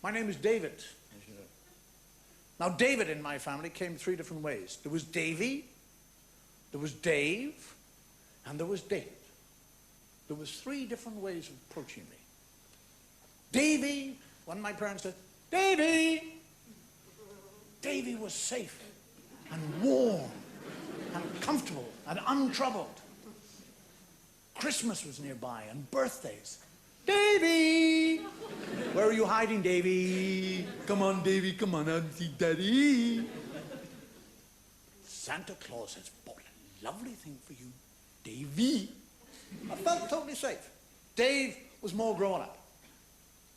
My name is David. Now, David in my family came 3 different ways. There was Davy, there was Dave, and there was David. There was 3 different ways of approaching me. Davy, when my parents said, Davy! Davy was safe and warm and comfortable and untroubled. Christmas was nearby and birthdays. Davy! Where are you hiding, Davy? Come on, Davy, come on out and see Daddy. Santa Claus has bought a lovely thing for you, Davy. I felt totally safe. Dave was more grown up,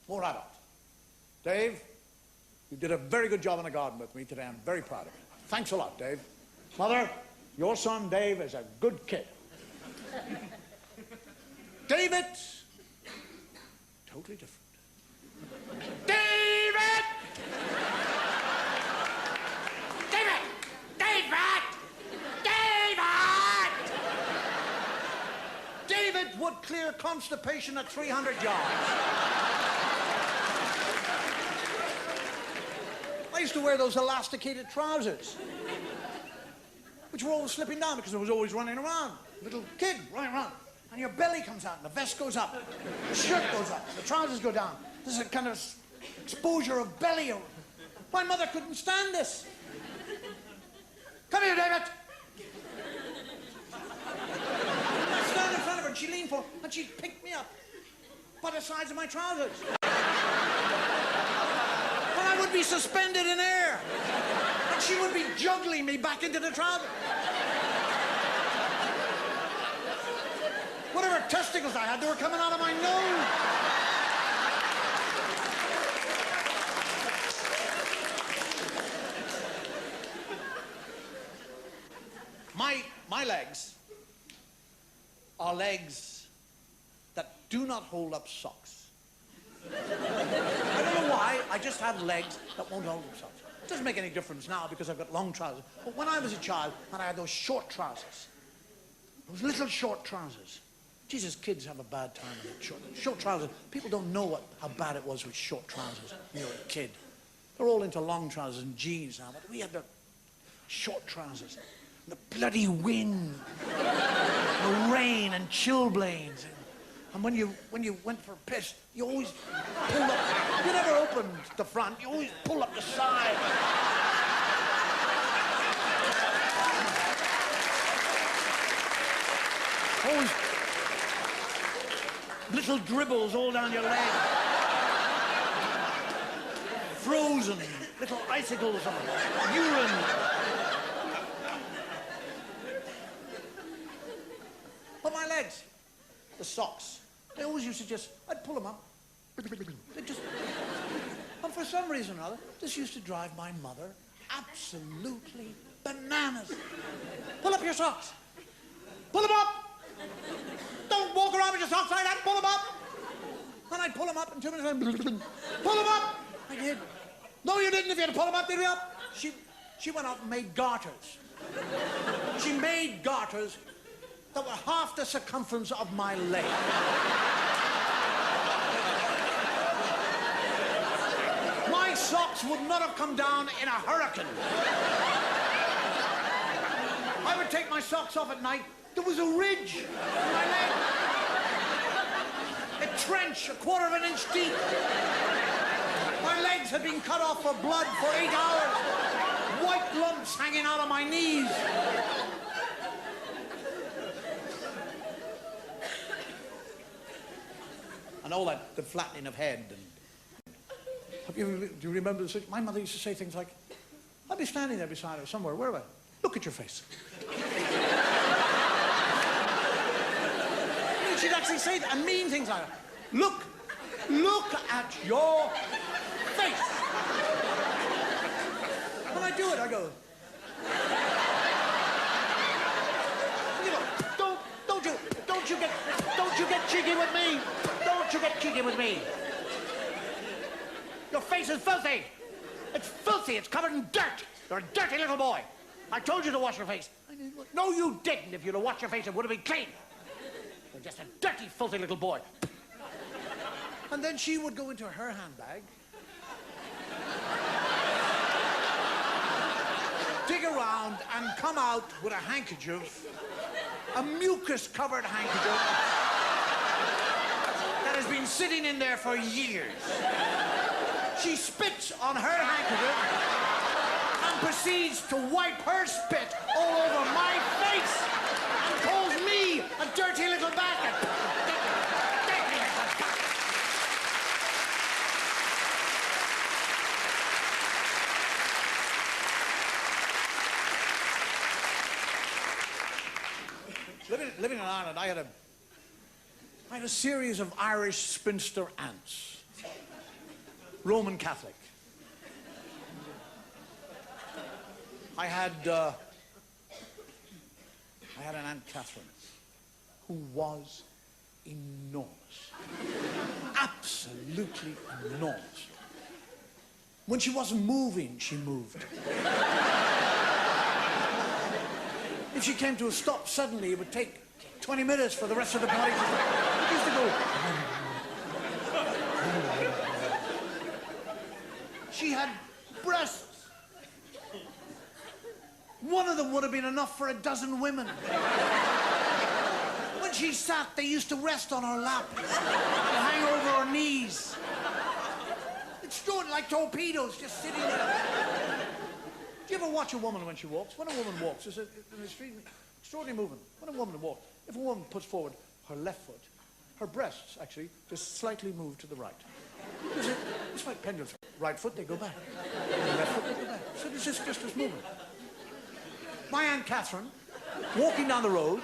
more adult. Dave, you did a very good job in the garden with me today. I'm very proud of you. Thanks a lot, Dave. Mother, your son Dave is a good kid. David, totally different. David! David! David! David! David would clear constipation at 300 yards. I used to wear those elasticated trousers, which were always slipping down because I was always running around. Little kid running around. And your belly comes out, and the vest goes up, the shirt goes up, the trousers go down. There's a kind of exposure of belly. My mother couldn't stand this. Come here, David. I'd stand in front of her, and she'd lean forward, and she'd pick me up by the sides of my trousers. And I would be suspended in air, and she would be juggling me back into the trousers. Whatever testicles I had, they were coming out of my nose. My legs are legs that do not hold up socks. I don't know why, I just have legs that won't hold up socks. It doesn't make any difference now because I've got long trousers. But when I was a child and I had those short trousers, those little short trousers, Jesus, kids have a bad time with short trousers. People don't know how bad it was with short trousers when you were a kid. They're all into long trousers and jeans now, but we had the short trousers. And the bloody wind, the rain and chilblains. And when you went for a piss, you always pulled up. You never opened the front, you always pull up the side. Always little dribbles all down your leg. Frozen, little icicles of urine. But my legs, the socks, they always used to I'd pull them up. And for some reason or other, this used to drive my mother absolutely bananas. Pull up your socks. Pull them up. Don't walk around with your socks like that. Pull them up. And I'd pull them up, and 2 minutes later, pull them up. I did. No, you didn't. If you had to pull them up, they'd be up. She went out and made garters. She made garters that were half the circumference of my leg. My socks would not have come down in a hurricane. I would take my socks off at night. There was a ridge in my leg. A trench, 1/4 of an inch deep. My legs had been cut off for blood for 8 hours. White lumps hanging out of my knees. And all that, the flattening of head. Do you remember this? My mother used to say things like, I'd be standing there beside her somewhere. Where am I? Look at your face. She'd actually say that and mean things like that. Look at your face. When I do it, I go. Don't you get cheeky with me. Don't you get cheeky with me. Your face is filthy. It's filthy. It's covered in dirt. You're a dirty little boy. I told you to wash your face. No, you didn't. If you'd have washed your face, it would have been clean. You're just a dirty, filthy little boy. And then she would go into her handbag around and come out with a handkerchief, a mucus-covered handkerchief that has been sitting in there for years. She spits on her handkerchief and proceeds to wipe her spit all over my face and calls me a dirty little bastard. Living in Ireland, I had a series of Irish spinster aunts, Roman Catholic. I had an Aunt Catherine who was enormous, absolutely enormous. When she wasn't moving, she moved. If she came to a stop suddenly, it would take 20 minutes for the rest of the party to... It used to go... She had breasts. One of them would have been enough for a dozen women. When she sat, they used to rest on her lap and hang over her knees. Extraordinary, like torpedoes, just sitting there. Do you ever watch a woman when she walks? When a woman walks, it's an extraordinary movement. When a woman walks, if a woman puts forward her left foot, her breasts, actually, just slightly move to the right. It's like pendulums. Right foot, they go back. Left foot, they go back. So it's just this movement. My Aunt Catherine, walking down the road,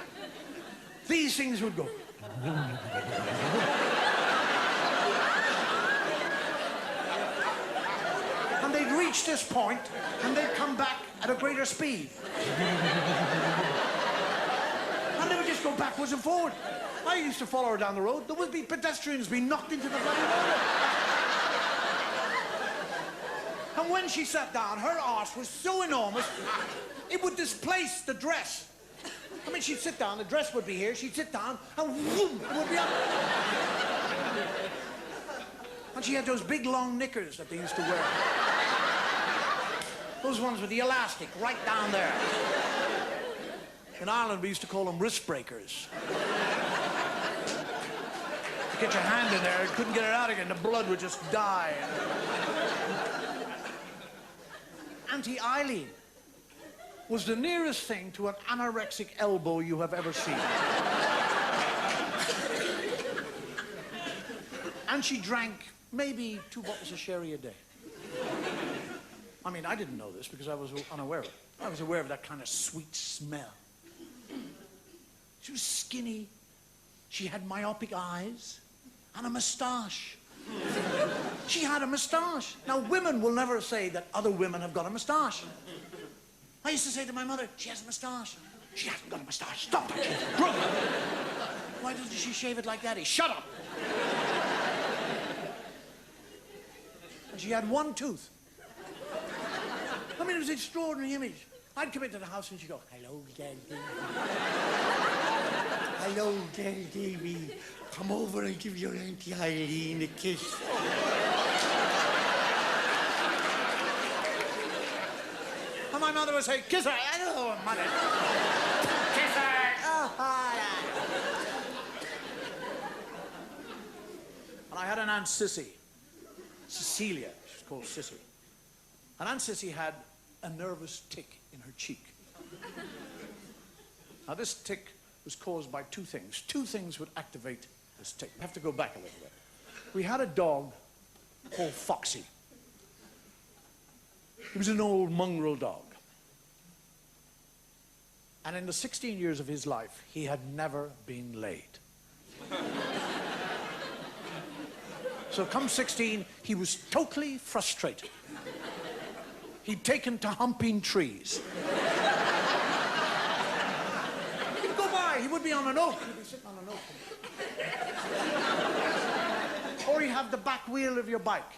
these things would go. And they'd reach this point, and they'd come back at a greater speed. And they would just go backwards and forward. I used to follow her down the road. There would be pedestrians being knocked into the bloody water. And when she sat down, her arse was so enormous, it would displace the dress. I mean, she'd sit down, the dress would be here, she'd sit down, and whoom, it would be up. And she had those big, long knickers that they used to wear. Those ones with the elastic right down there. In Ireland, we used to call them wrist breakers. You get your hand in there, you couldn't get it out again, the blood would just die. Auntie Eileen was the nearest thing to an anorexic elbow you have ever seen. And she drank maybe 2 bottles of sherry a day. I mean, I didn't know this because I was unaware of it. I was aware of that kind of sweet smell. She was skinny. She had myopic eyes and a moustache. She had a moustache. Now, women will never say that other women have got a moustache. I used to say to my mother, she has a moustache. She hasn't got a moustache. Stop that, she's drunk. Why doesn't she shave it like Daddy? Shut up. And she had 1 tooth. I mean, it was an extraordinary image. I'd come into the house and she'd go, hello, Daddy. Hello, Daddy. Come over and give your Auntie Eileen a kiss. And my mother would say, kiss her. Hello, mother. Kiss her. Oh, and I had an Aunt Sissy. Cecilia, she's called Sissy. And Aunt Sissy had a nervous tick in her cheek. Now, this tick was caused by 2 things. 2 things would activate this tick. I have to go back a little bit. We had a dog called Foxy. He was an old mongrel dog. And in the 16 years of his life, he had never been laid. So come 16, he was totally frustrated. He'd taken to humping trees. He'd go by, he would be on an oak. He'd be sitting on an oak. Or he'd have the back wheel of your bike.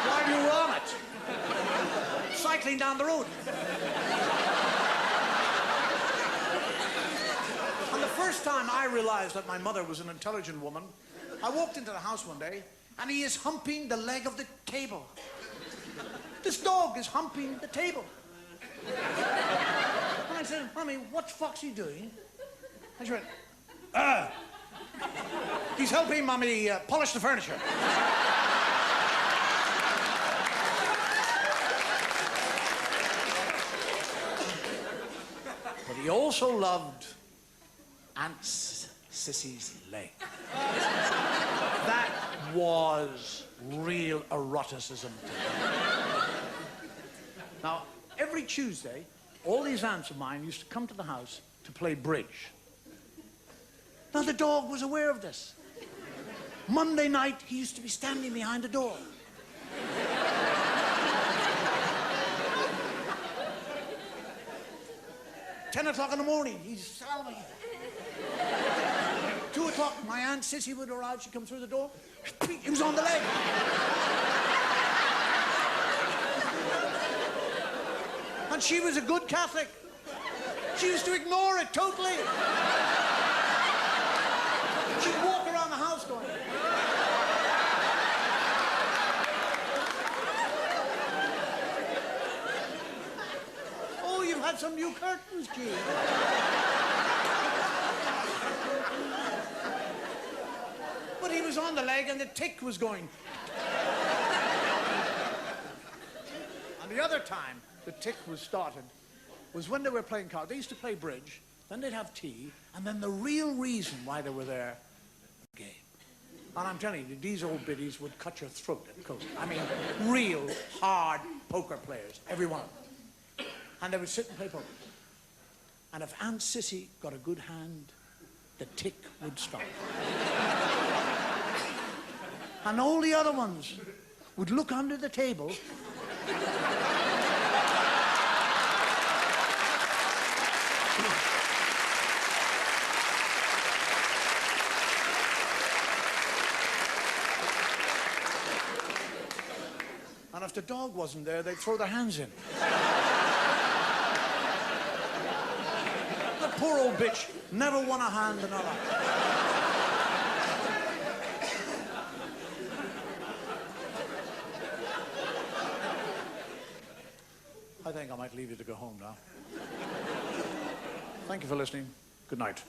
While you were on it. Cycling down the road. And the first time I realized that my mother was an intelligent woman, I walked into the house one day, and he is humping the leg of the table. This dog is humping the table. And I said, Mummy, what's Foxy doing? And she went, he's helping Mummy polish the furniture. But he also loved Aunt Sissy's leg. That was real eroticism to him. Now, every Tuesday, all these aunts of mine used to come to the house to play bridge. Now, the dog was aware of this. Monday night, he used to be standing behind the door. $10 in the morning, he's salving. 2 o'clock, my Aunt Sissy would arrive. She'd come through the door. He was on the leg. And she was a good Catholic. She used to ignore it totally. She'd walk around the house going... Oh, you've had some new curtains, Gee. But he was on the leg and the tick was going. And the other time the tick was started was when they were playing cards. They used to play bridge, then they'd have tea, and then the real reason why they were there, game. And I'm telling you, these old biddies would cut your throat at Coast. I mean, real hard poker players, every one of them. And they would sit and play poker. And if Aunt Sissy got a good hand, the tick would stop. And all the other ones would look under the table. And if the dog wasn't there, they'd throw their hands in. The poor old bitch never won a hand in her life. I think I might leave you to go home now. Thank you for listening. Good night.